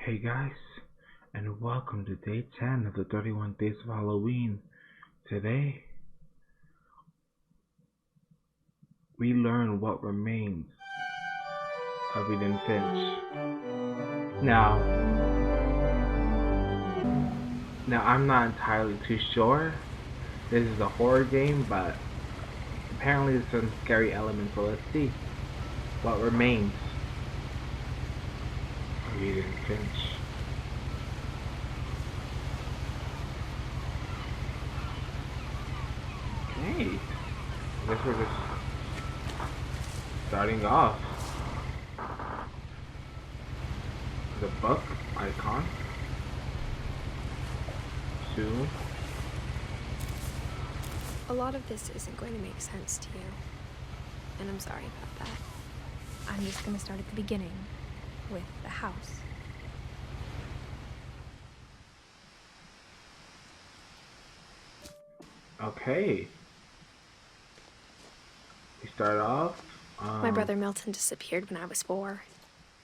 Hey guys, and welcome to day 10 of the 31 Days of Halloween. Today, we learn what remains of Edith Finch. Now, I'm not entirely too sure. This is a horror game, but apparently there's some scary elements, so let's see what remains of Edith Finch. Okay, I guess we're just starting off. The book icon. 2. A lot of this isn't going to make sense to you, and I'm sorry about that. I'm just going to start at the beginning, with the house. Okay. We start off. My brother Milton disappeared when I was 4.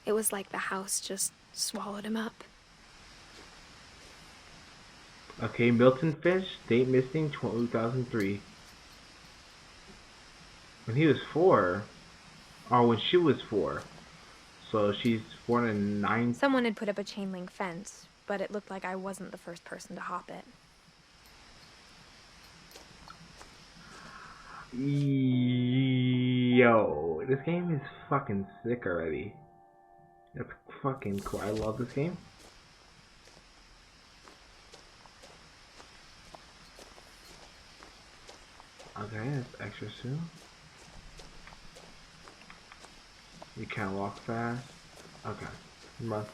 It was like the house just swallowed him up. Okay, Milton Finch, date missing 2003. When he was 4, or when she was 4. So she's born in 9. Someone had put up a chain link fence, but it looked like I wasn't the first person to hop it. Yo, this game is fucking sick already. That's fucking cool. I love this game. Okay, that's extra soon. You can't walk fast. Okay. Must.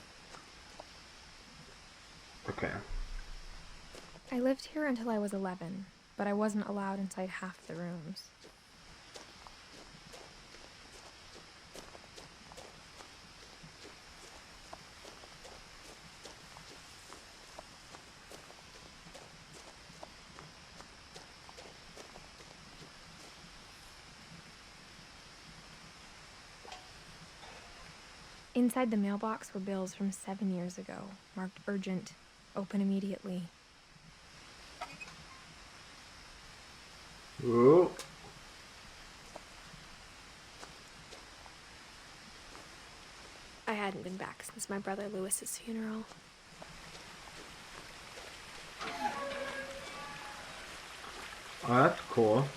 Okay. I lived here until I was 11, but I wasn't allowed inside half the rooms. Inside the mailbox were bills from 7 years ago, marked urgent, open immediately. Ooh. I hadn't been back since my brother Lewis's funeral. Oh, that's cool.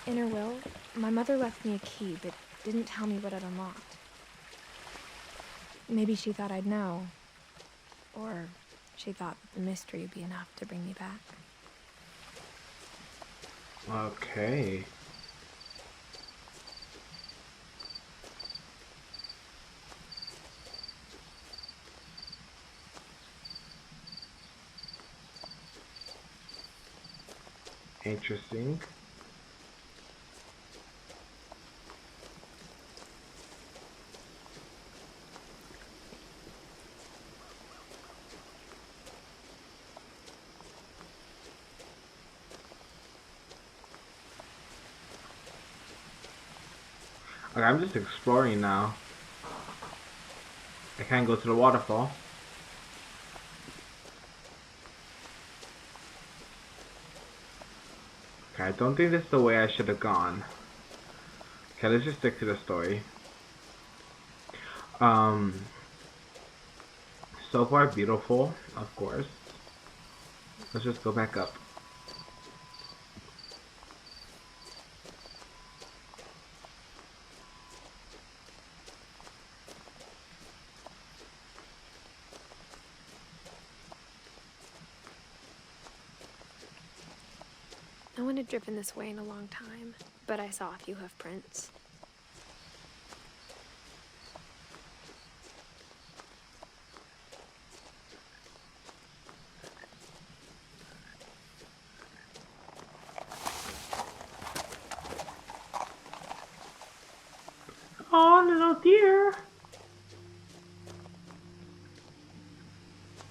In her will, my mother left me a key, but didn't tell me what it unlocked. Maybe she thought I'd know. Or she thought that the mystery would be enough to bring me back. Okay. Interesting. Okay, I'm just exploring now. I can't go to the waterfall. Okay, I don't think this is the way I should have gone. Okay, let's just stick to the story. So far beautiful, of course. Let's just go back up. No one had driven this way in a long time, but I saw a few hoof prints. Oh, little deer.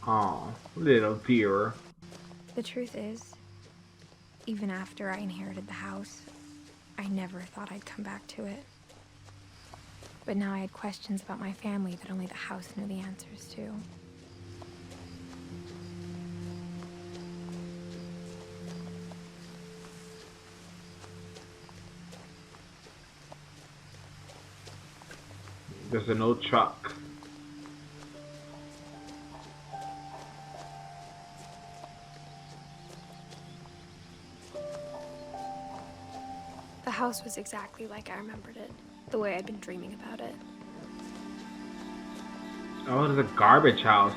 Oh, little deer. The truth is, even after I inherited the house, I I never thought I'd come back to it. But now I had questions about my family that only the house knew the answers to. There's an old truck. The house was exactly like I remembered it, the way I'd been dreaming about it. Oh, there's a garbage house.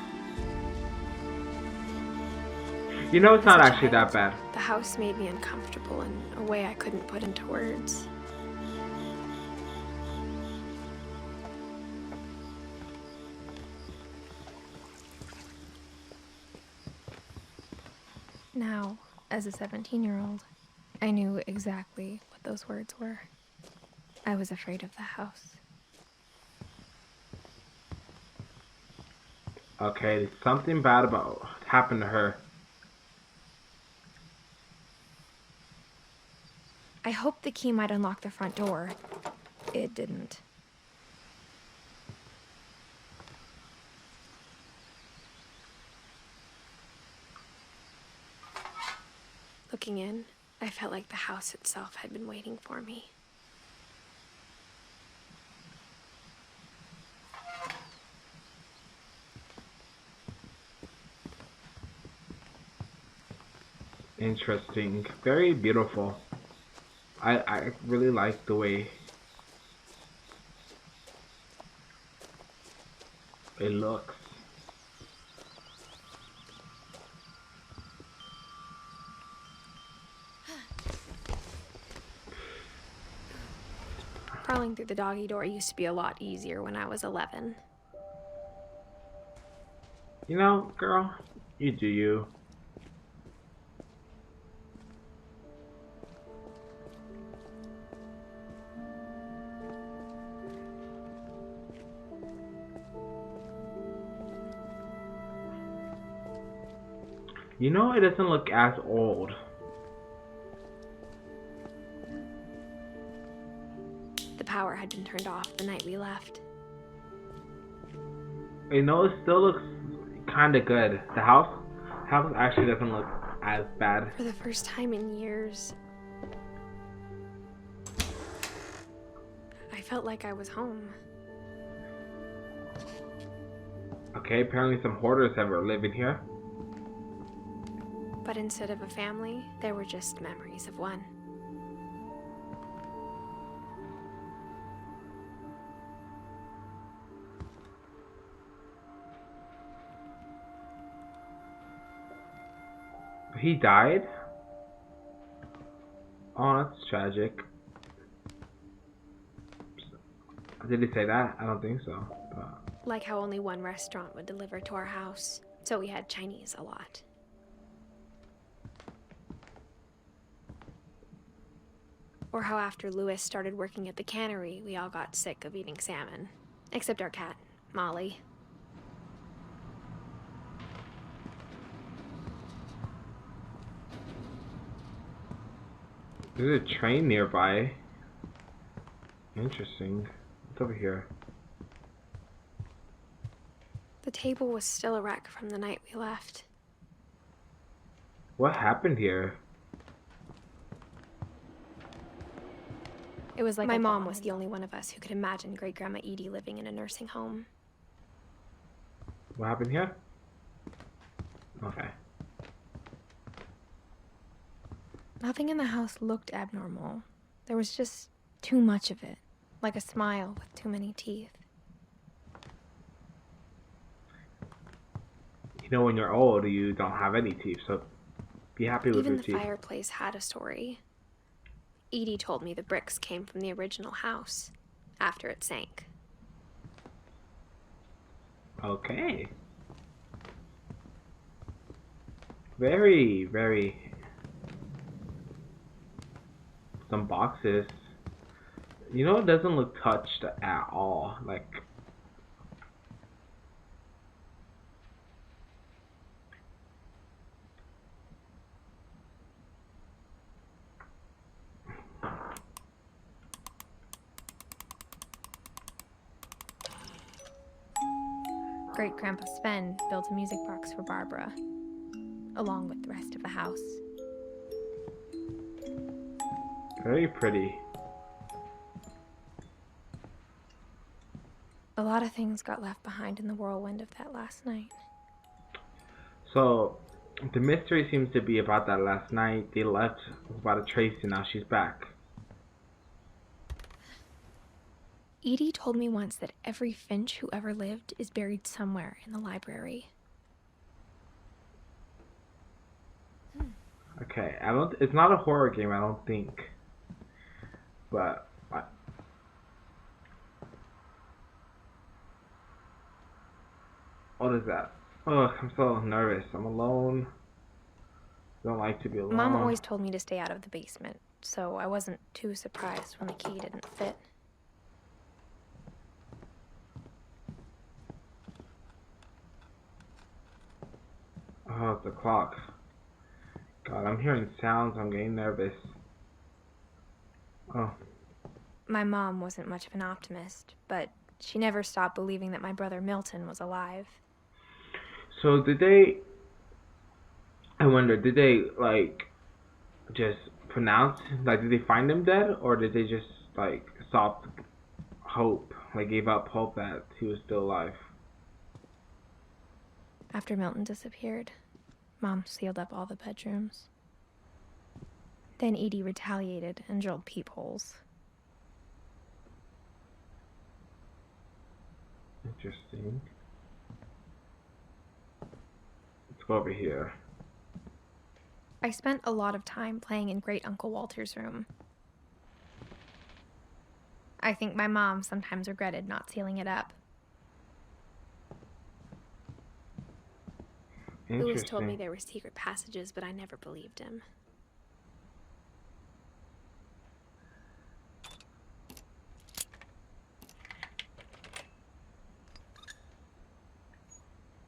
You know, it's not actually that bad. The house made me uncomfortable in a way I couldn't put into words. Now, as a 17-year-old, I knew exactly what those words were. I was afraid of the house. Okay, something bad about happened to her. I hoped the key might unlock the front door. It didn't. Looking in, I felt like the house itself had been waiting for me. Interesting. Very beautiful. I really like the way it looks. Crawling through the doggy door used to be a lot easier when I was 11. You know, girl, you do you. You know, it doesn't look as old. The power had been turned off the night we left. You know, it still looks kind of good. The house actually doesn't look as bad. For the first time in years, I felt like I was home. Okay, apparently some hoarders ever living here. But instead of a family, there were just memories of one. He died? Oh, that's tragic. Did he say that? I don't think so. Like how only one restaurant would deliver to our house, so we had Chinese a lot. Or how after Louis started working at the cannery, we all got sick of eating salmon. Except our cat, Molly. There's a train nearby. Interesting. What's over here? The table was still a wreck from the night we left. What happened here? It was like my mom was the only one of us who could imagine Great-Grandma Edie living in a nursing home. What happened here? Okay. Nothing in the house looked abnormal. There was just too much of it, like a smile with too many teeth. You know, when you're old, you don't have any teeth, so be happy with your teeth. Even the fireplace had a story. Edie told me the bricks came from the original house, after it sank. Okay. Very, very... Some boxes. You know, it doesn't look touched at all. Like... Great-Grandpa Sven built a music box for Barbara, along with the rest of the house. Very pretty. A lot of things got left behind in the whirlwind of that last night. So, the mystery seems to be about that last night. They left about a Tracy, now she's back. Edie told me once that every Finch who ever lived is buried somewhere in the library. Okay, it's not a horror game, I don't think. But what is that? Ugh, I'm so nervous. I'm alone. Don't like to be alone. Mom always told me to stay out of the basement, so I wasn't too surprised when the key didn't fit. Oh, it's the clock. God, I'm hearing sounds. I'm getting nervous. Oh. My mom wasn't much of an optimist, but she never stopped believing that my brother Milton was alive. So did they, like, just pronounce, like, did they find him dead? Or did they just, like, stop hope? Like, gave up hope that he was still alive? After Milton disappeared, Mom sealed up all the bedrooms. Then Edie retaliated and drilled peepholes. Interesting. Let's go over here. I spent a lot of time playing in Great Uncle Walter's room. I think my mom sometimes regretted not sealing it up. Lewis told me there were secret passages, but I never believed him.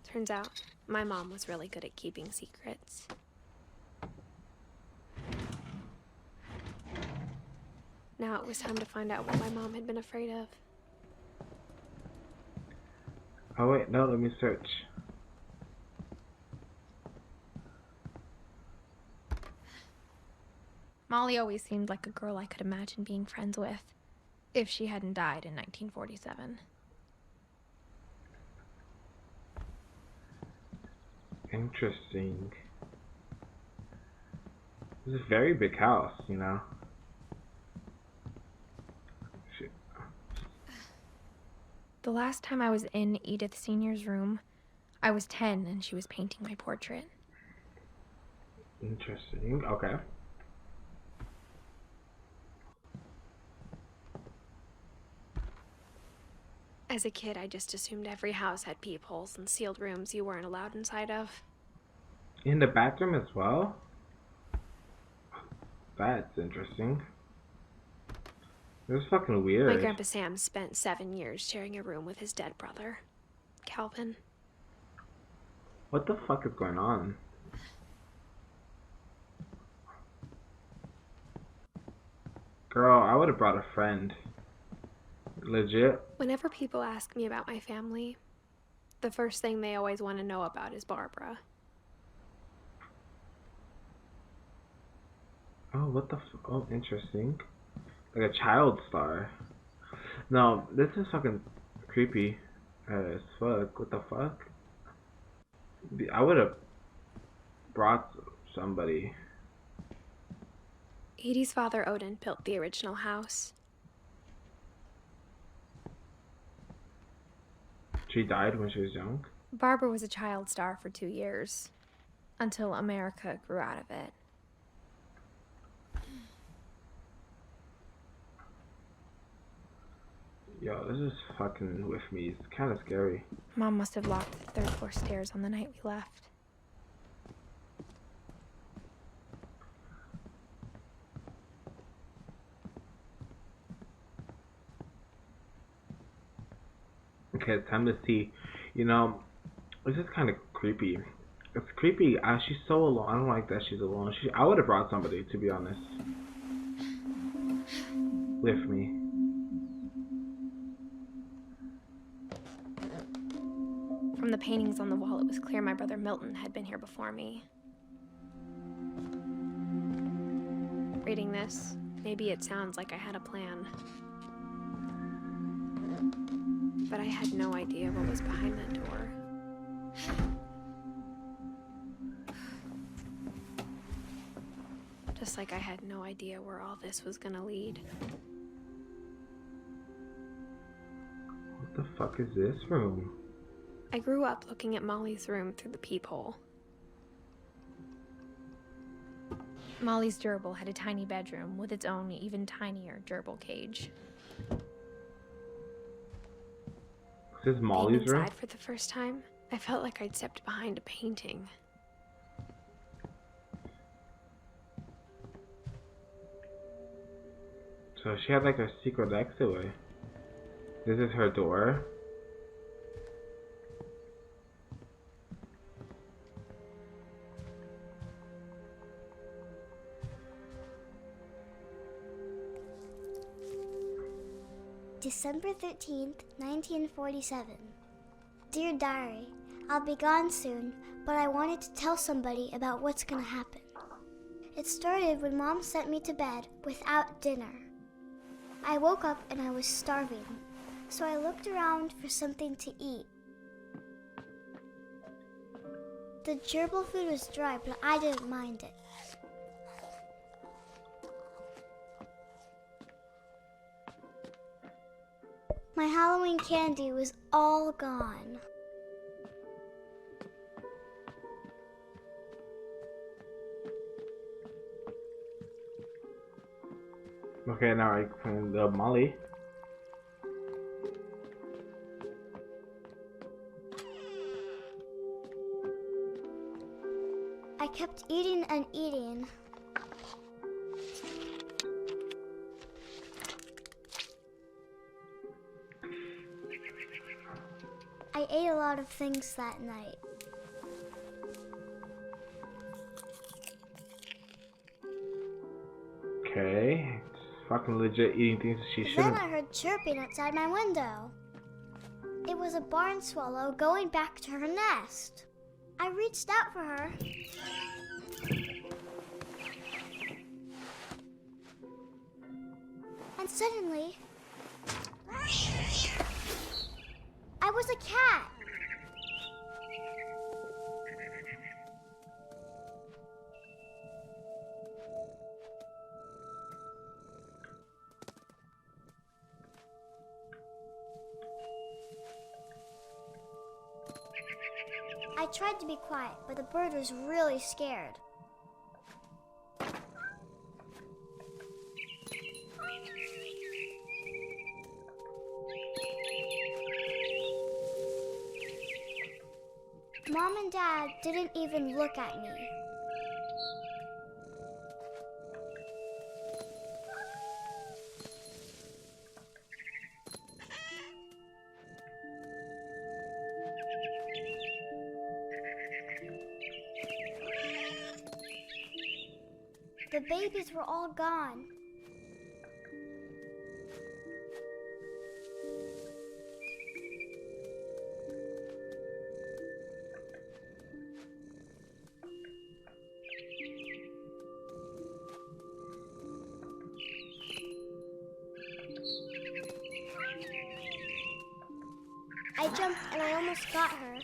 Turns out, my mom was really good at keeping secrets. Now it was time to find out what my mom had been afraid of. Oh wait, no, let me search. Molly always seemed like a girl I could imagine being friends with, if she hadn't died in 1947. Interesting. This is a very big house, you know. Shit. The last time I was in Edith Sr.'s room, I was 10 and she was painting my portrait. Interesting. Okay. As a kid, I just assumed every house had peepholes and sealed rooms you weren't allowed inside of. In the bathroom as well? That's interesting. It was fucking weird. My Grandpa Sam spent 7 years sharing a room with his dead brother, Calvin. What the fuck is going on? Girl, I would have brought a friend. Legit. Whenever people ask me about my family, the first thing they always want to know about is Barbara. Oh, what the oh, interesting. Like a child star. No, this is fucking creepy as fuck. What the fuck? I would have brought somebody. Edie's father, Odin, built the original house. She died when she was young? Barbara was a child star for 2 years, until America grew out of it. Yo, this is fucking with me. It's kind of scary. Mom must have locked the 3rd floor stairs on the night we left. Okay, it's time to see. You know, this is kind of creepy. It's creepy. She's so alone. I don't like that she's alone. I would have brought somebody, to be honest, with me. From paintings on the wall, it was clear my brother Milton had been here before me. Reading this, maybe it sounds like I had a plan. But I had no idea what was behind that door. Just like I had no idea where all this was gonna lead. What the fuck is this room? I grew up looking at Molly's room through the peephole. Molly's gerbil had a tiny bedroom with its own even tinier gerbil cage. This is Molly's Being room? inside for the first time, I felt like I'd stepped behind a painting. So she had like a secret exitway. This is her door. December 13th, 1947. Dear Diary, I'll be gone soon, but I wanted to tell somebody about what's gonna happen. It started when Mom sent me to bed without dinner. I woke up and I was starving, so I looked around for something to eat. The gerbil food was dry, but I didn't mind it. My Halloween candy was all gone. Okay, now I find Molly. I kept eating and eating. I ate a lot of things that night. Okay. Fucking legit eating things she Then shouldn't. I heard chirping outside my window. It was a barn swallow going back to her nest. I reached out for her. And suddenly, I was a cat. I tried to be quiet, but the bird was really scared. Mom and Dad didn't even look at me. The babies were all gone. I jumped and I almost got her.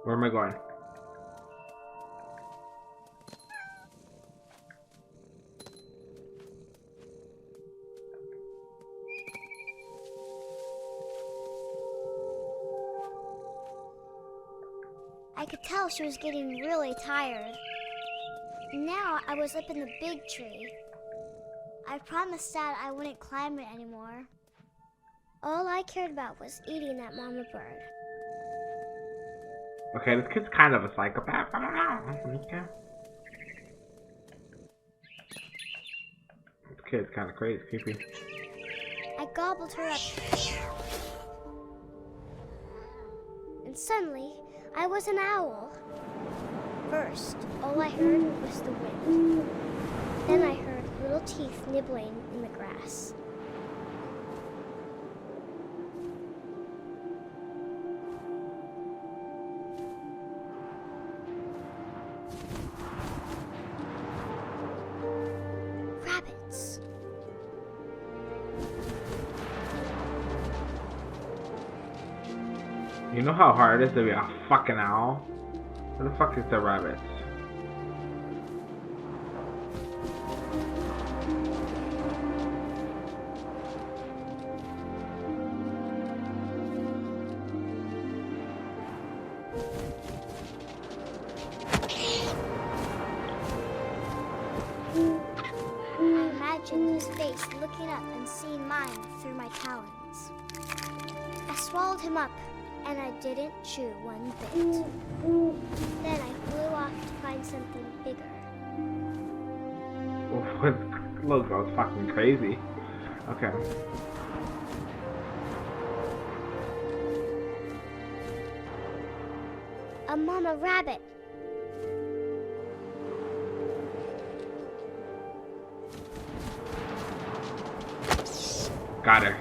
Where am I going? I could tell she was getting really tired. Now I was up in the big tree. I promised Dad I wouldn't climb it anymore. All I cared about was eating that mama bird. Okay, this kid's kind of a psychopath. I don't know. Okay. kid's kind of crazy, creepy. I gobbled her up. And suddenly, I was an owl. First, all I heard was the wind. Then I heard little teeth nibbling in the grass. Rabbits. You know how hard it is to be a fucking owl? Where the fuck is the rabbits? I imagined his face looking up and seeing mine through my talons. I swallowed him up, and I didn't chew one bit. Then I flew off to find something bigger. Look, that was fucking crazy. Okay. A mama rabbit. Got her.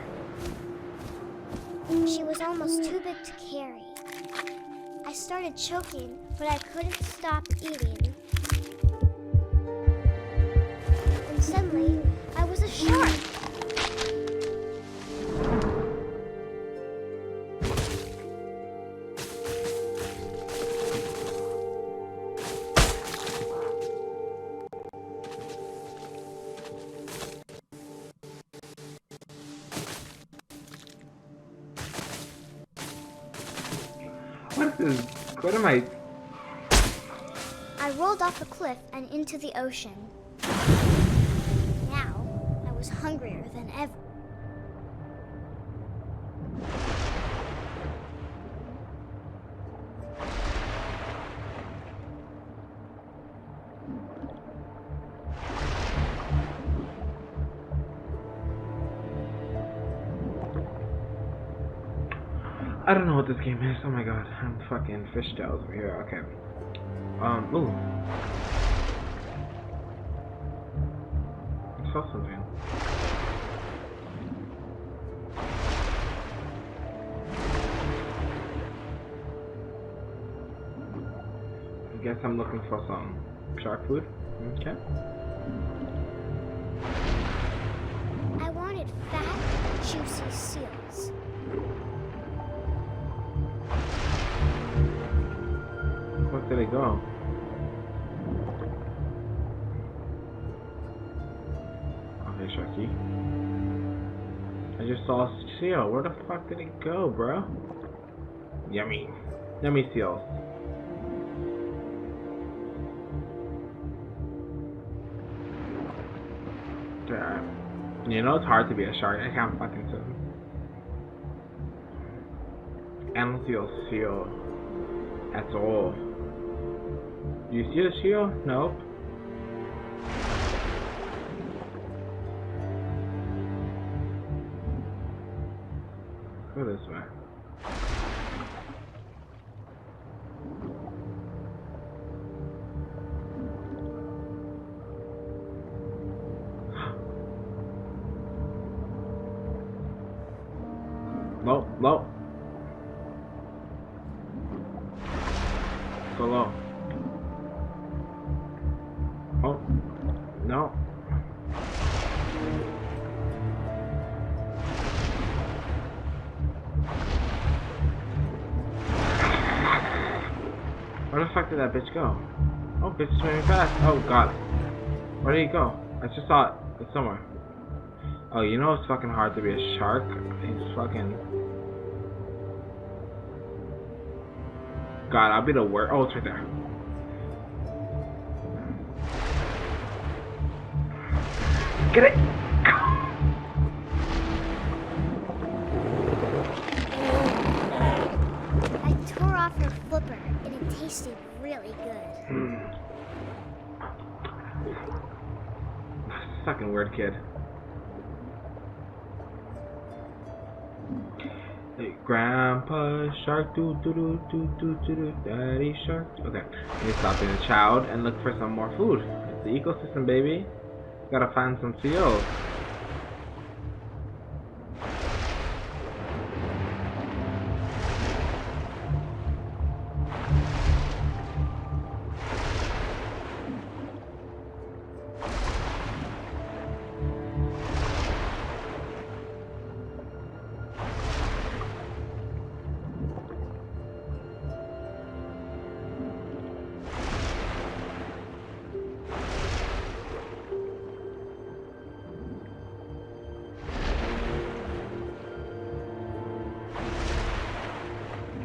She was almost too big to carry. I started choking, but I couldn't stop eating. And suddenly, I was a shark. What am I? I rolled off a cliff and into the ocean. Now, I was hungrier than ever. I don't know what this game is. Oh my god, I'm fucking fishtails over here. Okay. Ooh. I saw something. I guess I'm looking for some shark food. Okay. I wanted fat, juicy seals. Where did it go? Okay, Sharky. I just saw a seal. Where the fuck did it go, bro? Yummy. Yummy seals. Yeah. You know it's hard to be a shark. I can't fucking swim. I don't see a seal at all. You see the seal? Nope. Go this way. Low, low. Go low. Oh, no. Where the fuck did that bitch go? Oh, bitch is swimming fast. Oh, God. Where did he go? I just saw it. It's somewhere. Oh, you know it's fucking hard to be a shark? He's fucking... God, I'll be the worst. Oh, it's right there. Get it! I tore off her flipper, and it tasted really good. fucking weird kid. Hey, Grandpa Shark, doo doo doo doo doo doo doo, Daddy Shark. Okay, you stop being a child and look for some more food. It's the ecosystem, baby. Gotta find some seals.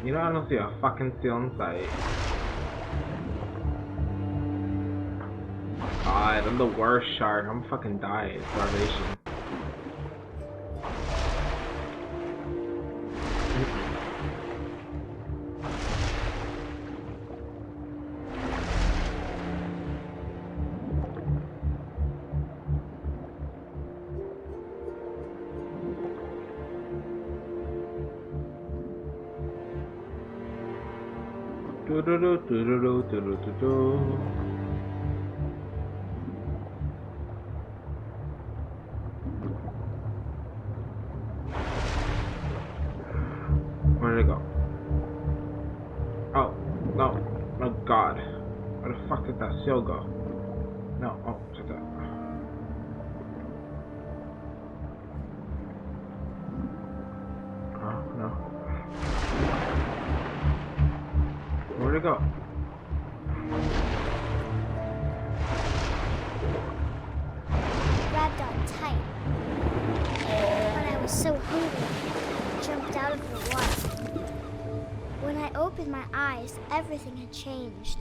You know, I don't see a fucking seal in sight. God, I'm the worst shark. I'm fucking dying. Starvation. Do do do do do do do do do. Where did it go? Oh, no. Oh God. Where the fuck did that seal go? No, oh, check that. Oh, no. Where'd it go? Grabbed on tight. But I was so hungry, I jumped out of the water. When I opened my eyes, everything had changed.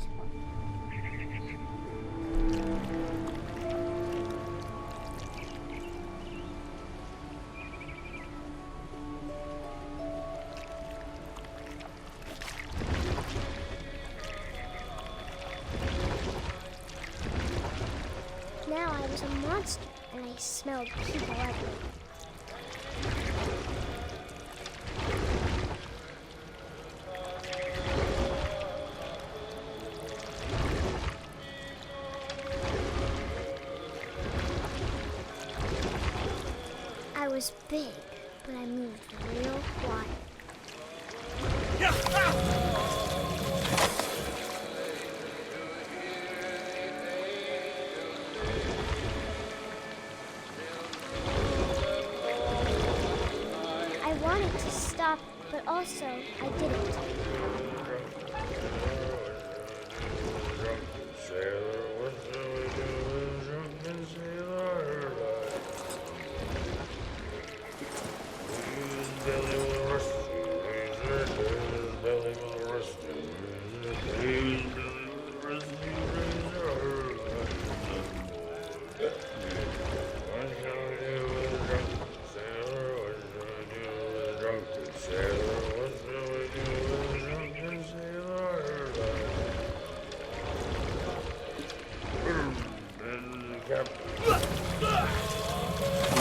Now I was a monster, and I smelled people everywhere. I was big, but I moved real quiet. I wanted to stop, but also I didn't.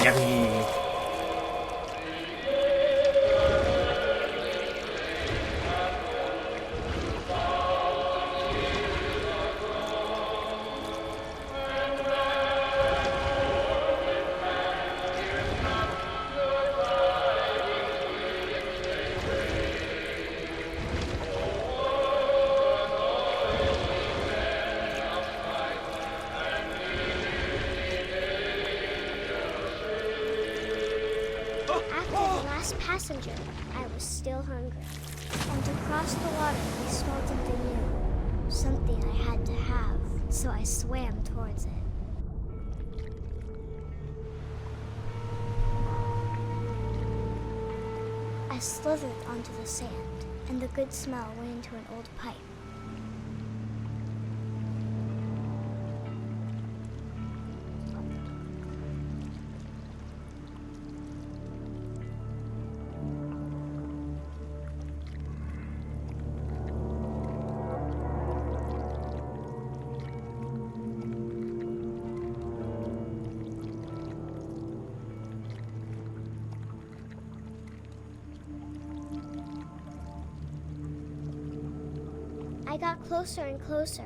Yummy. Passenger, I was still hungry. And to cross the water, I smelled something new. Something I had to have, so I swam towards it. I slithered onto the sand, and the good smell went into an old pipe. I got closer and closer.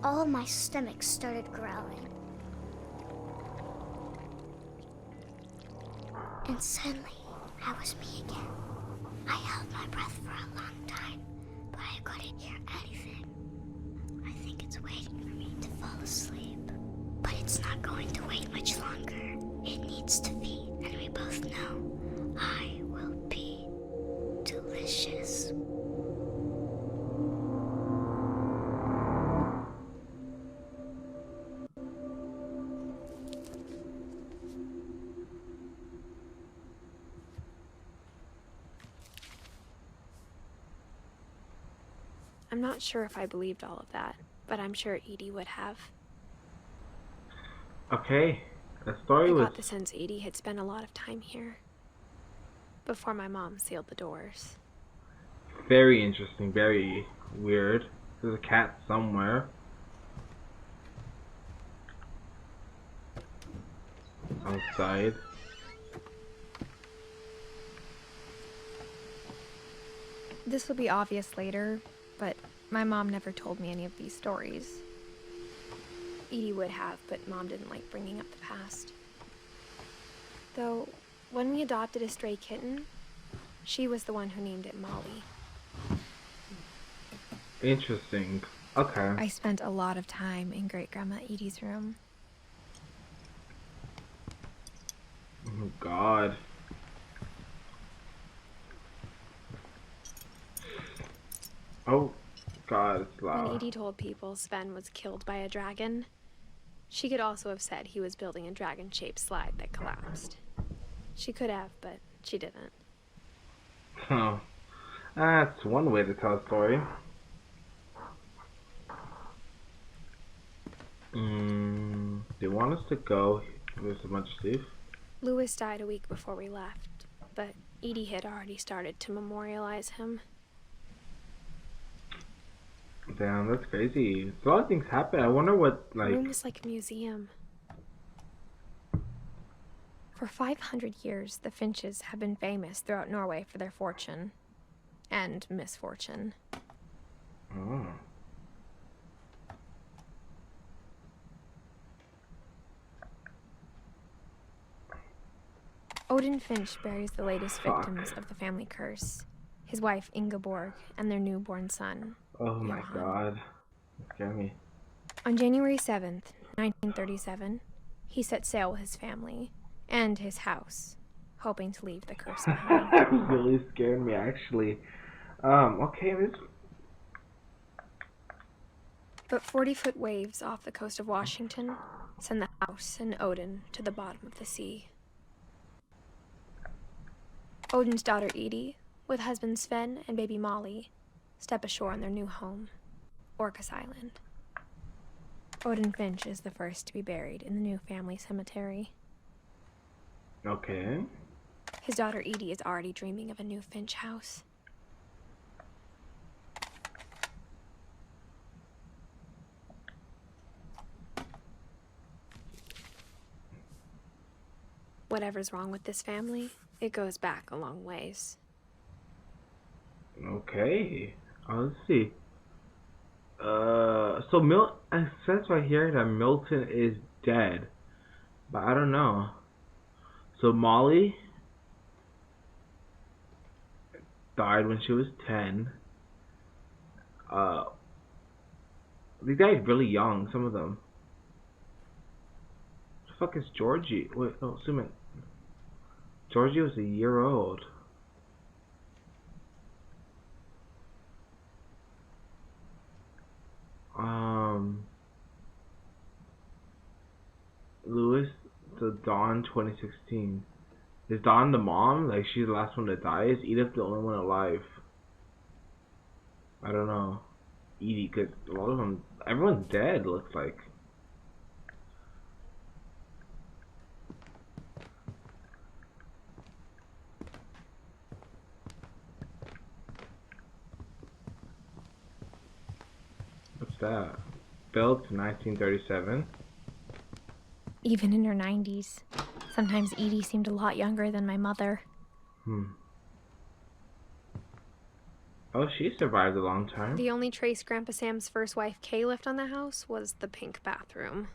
All my stomach started growling. And suddenly, I was me again. I held my breath for a long time, but I couldn't hear anything. I think it's waiting for me to fall asleep. But it's not going to wait much longer. It needs to feed, and we both know I will be delicious. I'm not sure if I believed all of that, but I'm sure Edie would have. Okay, the story I was got the sense Edie had spent a lot of time here before my mom sealed the doors. very interesting, very weird. There's a cat somewhere. Outside. This will be obvious later, but my mom never told me any of these stories. Edie would have, but Mom didn't like bringing up the past. Though, when we adopted a stray kitten, she was the one who named it Molly. Interesting. Okay. I spent a lot of time in Great-Grandma Edie's room. Oh God. Oh God, it's When loud. Edie told people Sven was killed by a dragon, she could also have said he was building a dragon-shaped slide that collapsed. She could have, but she didn't. Oh, that's one way to tell a story. Do you want us to go? There's a bunch of stuff. Louis died a week before we left, but Edie had already started to memorialize him. Damn, that's crazy. So a lot of things happen. I wonder what, The room was like a museum. For 500 years, the Finches have been famous throughout Norway for their fortune and misfortune. Oh. Odin Finch buries the latest Fuck. victims of the family curse, his wife Ingeborg and their newborn son, Oh my Johan. God. That scared me. On January 7th, 1937, he set sail with his family and his house, hoping to leave the curse behind. That really scared me, actually. Okay, this. But 40-foot waves off the coast of Washington send the house and Odin to the bottom of the sea. Odin's daughter Edie, with husband Sven and baby Molly, step ashore on their new home, Orcas Island. Odin Finch is the first to be buried in the new family cemetery. Okay. His daughter Edie is already dreaming of a new Finch house. Whatever's wrong with this family, it goes back a long ways. Okay. Let's see. So it says right here that Milton is dead, but I don't know. So Molly died when she was 10. They died really young, some of them. The fuck is Georgie? Wait, no, Suman. Georgie was a year old. Louis, the Dawn 2016. Is Dawn the mom? Like, she's the last one to die? Is Edith the only one alive? I don't know. Edie, because a lot of them, everyone's dead, looks like. that? Built in 1937. Even in her 90s. Sometimes Edie seemed a lot younger than my mother. Oh, she survived a long time. The only trace Grandpa Sam's first wife, Kay, left on the house was the pink bathroom.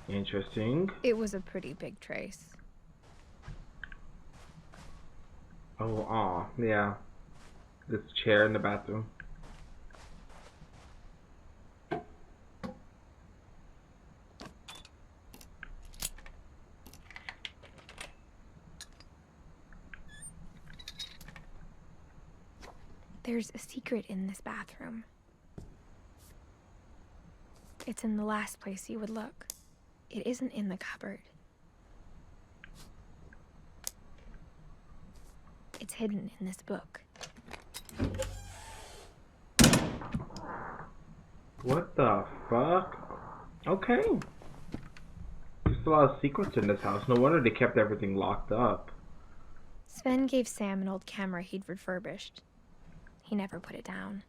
Interesting. It was a pretty big trace. Oh, aw, yeah. This chair in the bathroom. There's a secret in this bathroom. It's in the last place you would look. It isn't in the cupboard. It's hidden in this book. What the fuck? Okay. There's a lot of secrets in this house. No wonder they kept everything locked up. Sven gave Sam an old camera he'd refurbished. He never put it down.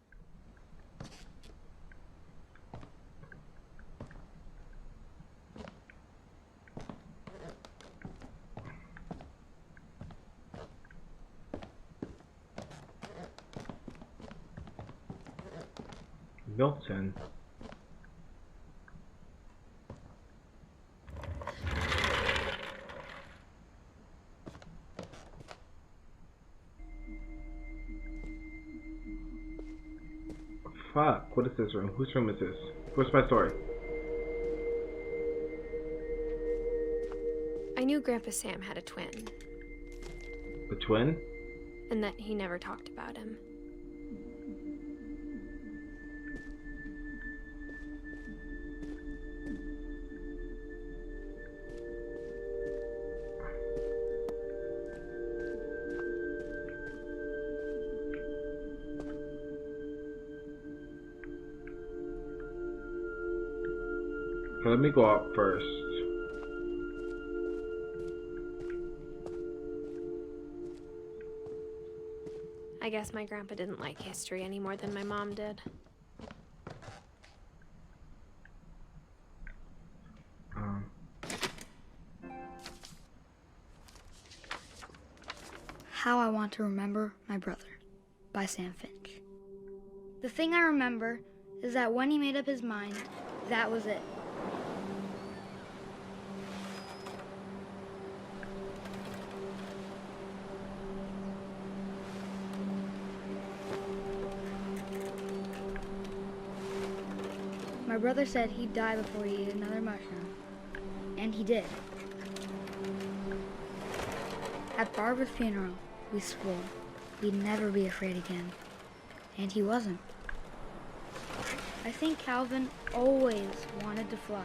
Milton. Fuck, what is this room? Whose room is this? Where's my story? I knew Grandpa Sam had a twin, The twin? and that he never talked about him. Okay, let me go up first. I guess my grandpa didn't like history any more than my mom did. How I Want to Remember My Brother by Sam Finch. The thing I remember is that when he made up his mind, that was it. My brother said he'd die before he ate another mushroom, and he did. At Barbara's funeral, we swore we'd never be afraid again, and he wasn't. I think Calvin always wanted to fly.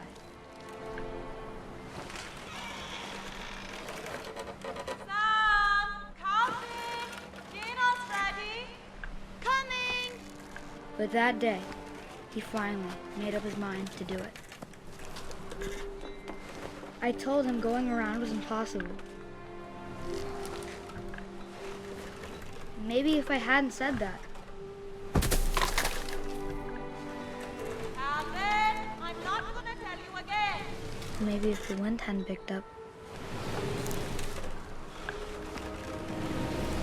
Sam! Calvin! Dinner's ready! Coming! But that day, he finally made up his mind to do it. I told him going around was impossible. Maybe if I hadn't said that, Calvin! I'm not gonna tell you again! maybe if the wind hadn't picked up,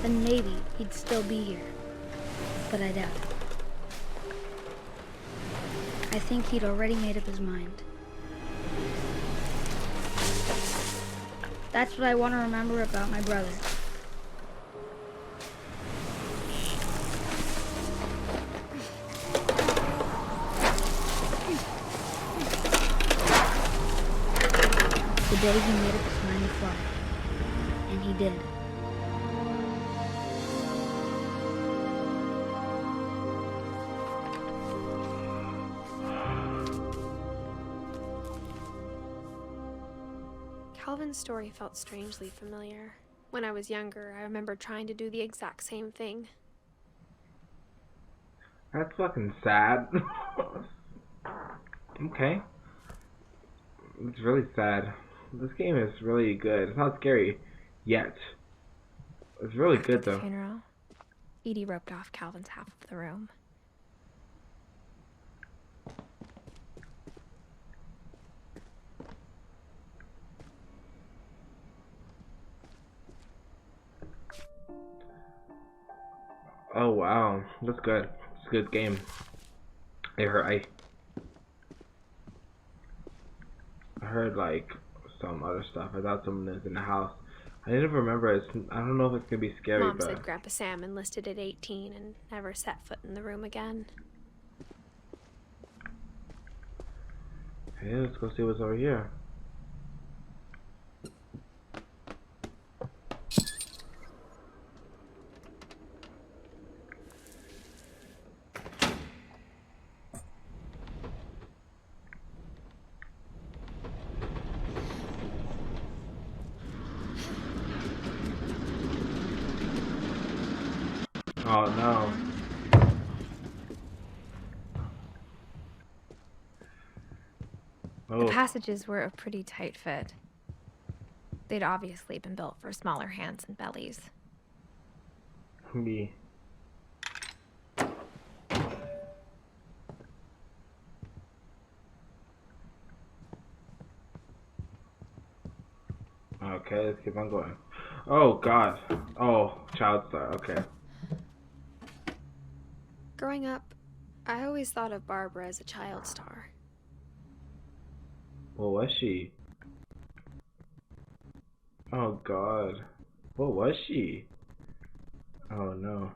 then maybe he'd still be here. But I doubt it. I think he'd already made up his mind. That's what I want to remember about my brother. The day he made up his mind to fly. And he did. Calvin's story felt strangely familiar. When I was younger, I remember trying to do the exact same thing. That's fucking sad. Okay. It's really sad. This game is really good. It's not scary yet. It's really good After the though. funeral, Edie roped off Calvin's half of the room. Oh wow, that's good. It's a good game. I heard like some other stuff. I thought someone was in the house. I didn't remember. I don't know if it's gonna be scary, Mom but said Grandpa Sam enlisted at 18 and never set foot in the room again. hey, let's go see what's over here. Oh no. The Oh, passages were a pretty tight fit. They'd obviously been built for smaller hands and bellies. me. Okay, let's keep on going. Oh god. Oh, child star. Okay. Growing up, I always thought of Barbara as a child star. What was she? Oh god. What was she? Oh no.